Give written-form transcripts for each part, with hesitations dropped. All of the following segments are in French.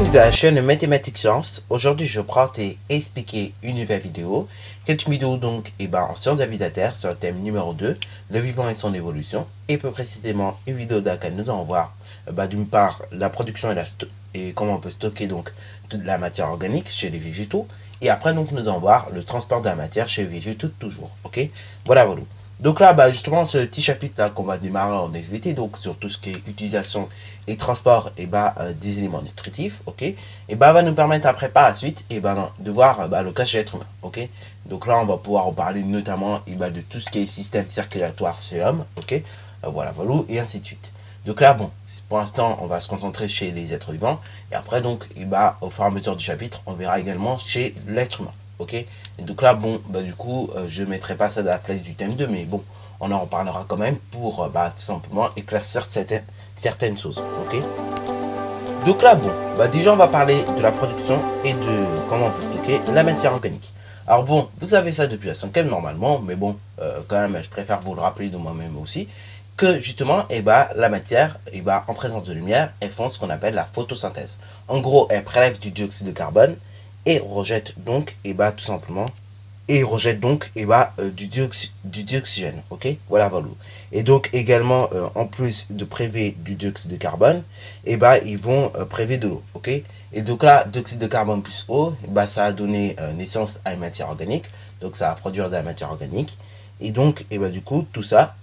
Bienvenue dans la chaîne Mathématiques Sciences. Aujourd'hui, je prends et expliquer une nouvelle vidéo. Cette vidéo donc en sciences de la vie de la Terre sur le thème numéro 2, le vivant et son évolution. Et plus précisément, une vidéo dans laquelle nous allons voir d'une part la production et comment on peut stocker donc toute la matière organique chez les végétaux. Et après donc nous allons voir le transport de la matière chez les végétaux toujours. Ok, voilà. Donc là, justement, ce petit chapitre là qu'on va démarrer en SVT, donc sur tout ce qui est utilisation et transport des éléments nutritifs, ok, va nous permettre après par la suite de voir le cas chez l'être humain, ok. Donc là, on va pouvoir en parler notamment de tout ce qui est système circulatoire chez l'homme, ok, voilà, et ainsi de suite. Donc là, bon, pour l'instant, on va se concentrer chez les êtres vivants, et après, donc, au fur et à mesure du chapitre, on verra également chez l'être humain. Ok, et donc là, bon, du coup, je ne mettrai pas ça à la place du thème 2, mais bon, on en reparlera quand même pour tout simplement éclaircir certaines choses. Ok, donc là, bon, déjà, on va parler de la production et de comment on peut stocker la matière organique. Alors bon, vous savez ça depuis la 5e normalement, mais bon, quand même, je préfère vous le rappeler de moi-même aussi, que justement, la matière, en présence de lumière, elles font ce qu'on appelle la photosynthèse. En gros, elles prélèvent du dioxyde de carbone et rejette donc tout simplement rejette donc du dioxygène. Ok, voilà. Et donc également en plus de prélever du dioxyde de carbone, ils vont prélever de l'eau. Ok, et donc là, dioxyde de carbone plus eau, ça a donné naissance à une matière organique, donc ça va produire de la matière organique. Et donc du coup tout ça,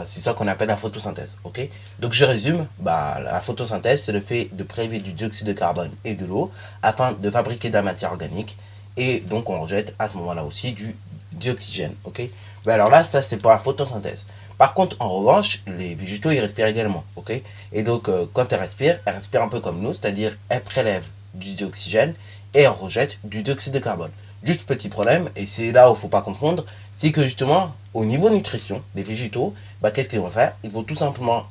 c'est ça qu'on appelle la photosynthèse. Ok, donc je résume, la photosynthèse, c'est le fait de prélever du dioxyde de carbone et de l'eau afin de fabriquer de la matière organique, et donc on rejette à ce moment là aussi du dioxygène. Ok, alors là, ça c'est pour la photosynthèse. Par contre, en revanche, les végétaux ils respirent également. Ok, et donc quand elles respirent un peu comme nous, c'est-à-dire elles prélèvent du dioxygène et elles rejettent du dioxyde de carbone. Juste petit problème, et c'est là où il ne faut pas confondre, c'est que justement, au niveau nutrition, les végétaux, qu'est-ce qu'ils vont faire? Ils vont tout simplement,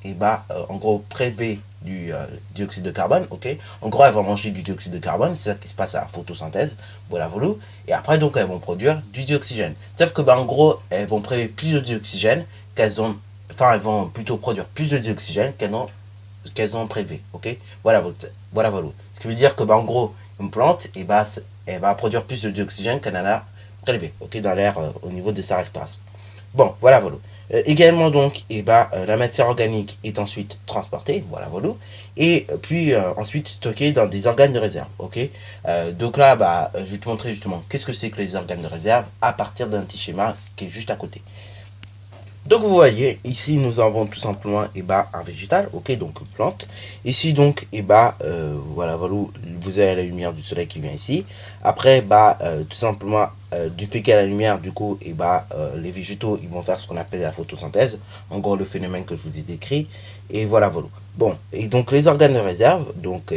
en gros, prélever du dioxyde de carbone, ok. En gros, elles vont manger du dioxyde de carbone, c'est ça qui se passe à la photosynthèse, voilà. Et après, donc, elles vont produire du dioxygène. Sauf que, en gros, elles vont prélever plus de dioxygène elles vont plutôt produire plus de dioxygène qu'elles ont prélevé, ok. Voilà. Ce qui veut dire que, en gros, une plante, elle va produire plus de dioxygène qu'elle en a prélevé, ok, dans l'air au niveau de sa respiration. Bon, voilà. Également donc, la matière organique est ensuite transportée, voilà. Et puis ensuite stockée dans des organes de réserve, ok. Donc là, je vais te montrer justement qu'est-ce que c'est que les organes de réserve à partir d'un petit schéma qui est juste à côté. Donc vous voyez, ici nous avons tout simplement un végétal, ok, donc une plante. Ici donc, voilà, vous avez la lumière du soleil qui vient ici. Après, tout simplement, du fait qu'il y a la lumière, du coup, les végétaux, ils vont faire ce qu'on appelle la photosynthèse. En gros, le phénomène que je vous ai décrit. Et voilà. Bon, et donc les organes de réserve, donc,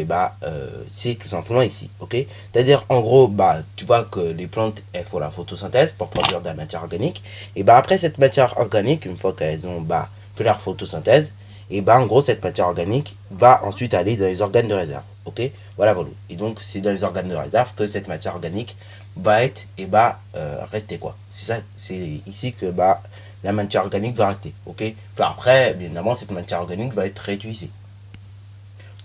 c'est tout simplement ici, ok. C'est-à-dire, en gros, tu vois que les plantes, elles font la photosynthèse pour produire de la matière organique. Et après cette matière organique, une fois qu'elles ont fait leur photosynthèse, en gros, cette matière organique va ensuite aller dans les organes de réserve, ok. Voilà. Et donc, c'est dans les organes de réserve que cette matière organique va être, rester, quoi. C'est ça, c'est ici que, la matière organique va rester, ok. Puis après, bien évidemment, cette matière organique va être réutilisée.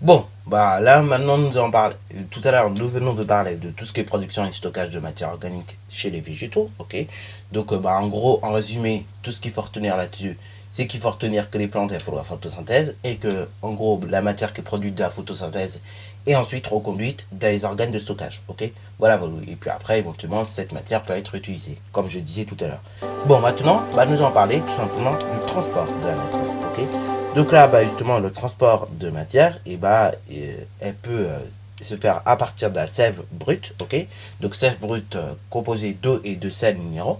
Bon, là maintenant nous allons parler, tout à l'heure nous venons de parler de tout ce qui est production et stockage de matière organique chez les végétaux, ok. Donc en gros, en résumé, tout ce qu'il faut retenir là-dessus, c'est qu'il faut retenir que les plantes elles font la photosynthèse et que en gros la matière qui est produite de la photosynthèse est ensuite reconduite dans les organes de stockage, ok. Voilà. Et puis après éventuellement cette matière peut être utilisée, comme je disais tout à l'heure. Bon, maintenant nous allons parler tout simplement du transport de la matière, ok. Donc là, justement, le transport de matière, elle peut se faire à partir de la sève brute, ok. Donc sève brute composée d'eau et de sels minéraux,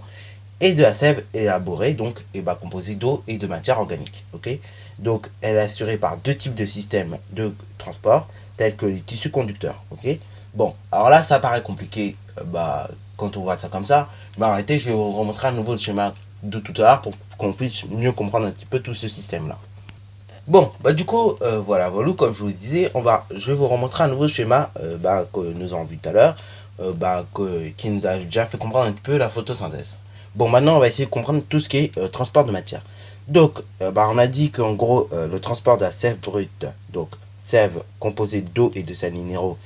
et de la sève élaborée, donc composée d'eau et de matière organique, ok. Donc elle est assurée par deux types de systèmes de transport, tels que les tissus conducteurs, ok. Bon, alors là, ça paraît compliqué, quand on voit ça comme ça, mais arrêtez, je vais vous remontrer à nouveau le schéma de tout à l'heure pour qu'on puisse mieux comprendre un petit peu tout ce système-là. Bon, du coup, voilà, comme je vous disais, je vais vous remontrer un nouveau schéma que nous avons vu tout à l'heure, qui nous a déjà fait comprendre un petit peu la photosynthèse. Bon, maintenant, on va essayer de comprendre tout ce qui est transport de matière. Donc, on a dit qu'en gros, le transport de la sève brute, donc sève composée d'eau et de sels minéraux,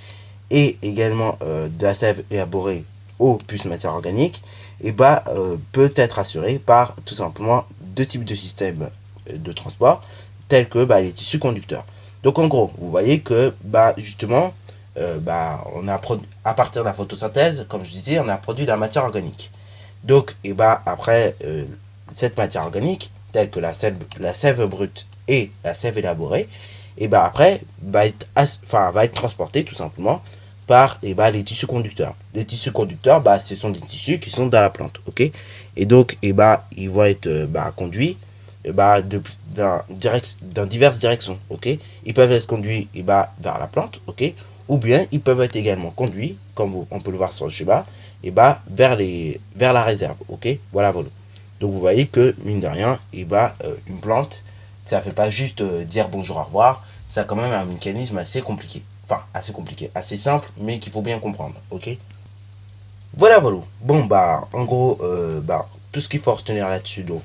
et également de la sève élaborée eau plus matière organique, et peut être assurée par tout simplement deux types de systèmes de transport, tels que les tissus conducteurs. Donc en gros, vous voyez que justement, on a à partir de la photosynthèse, comme je disais, on a produit de la matière organique. Donc après, cette matière organique, telle que la sève brute et la sève élaborée, après va être transportée tout simplement par les tissus conducteurs. Les tissus conducteurs, ce sont des tissus qui sont dans la plante, ok. Et donc, ils vont être conduits dans diverses directions, ok. Ils peuvent être conduits vers la plante, ok, ou bien ils peuvent être également conduits, comme on peut le voir sur le schéma, vers la réserve, ok. Voilà. Donc vous voyez que mine de rien, une plante, ça fait pas juste dire bonjour, au revoir, ça a quand même un mécanisme assez compliqué. Enfin, assez compliqué, assez simple, mais qu'il faut bien comprendre, ok. Voilà. Bon, en gros, tout ce qu'il faut retenir là-dessus, donc,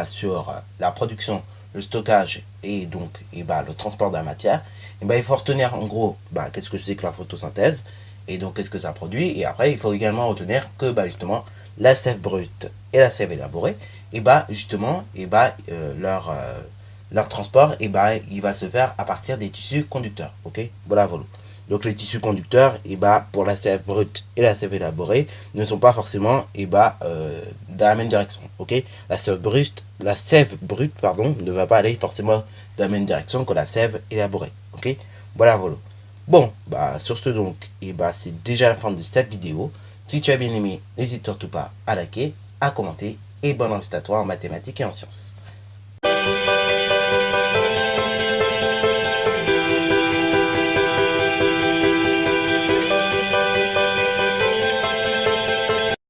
sur la production, le stockage et donc, le transport de la matière, il faut retenir en gros, qu'est-ce que c'est que la photosynthèse, et donc qu'est-ce que ça produit, et après, il faut également retenir que, justement, la sève brute et la sève élaborée, justement, leur transport, il va se faire à partir des tissus conducteurs, ok. Voilà. Donc les tissus conducteurs, pour la sève brute et la sève élaborée, ne sont pas forcément dans la même direction, ok. La sève brute, ne va pas aller forcément dans la même direction que la sève élaborée, ok. Voilà. Bon, sur ce donc, c'est déjà la fin de cette vidéo. Si tu as bien aimé, n'hésite surtout pas à liker, à commenter, et bonne réussite à toi en mathématiques et en sciences.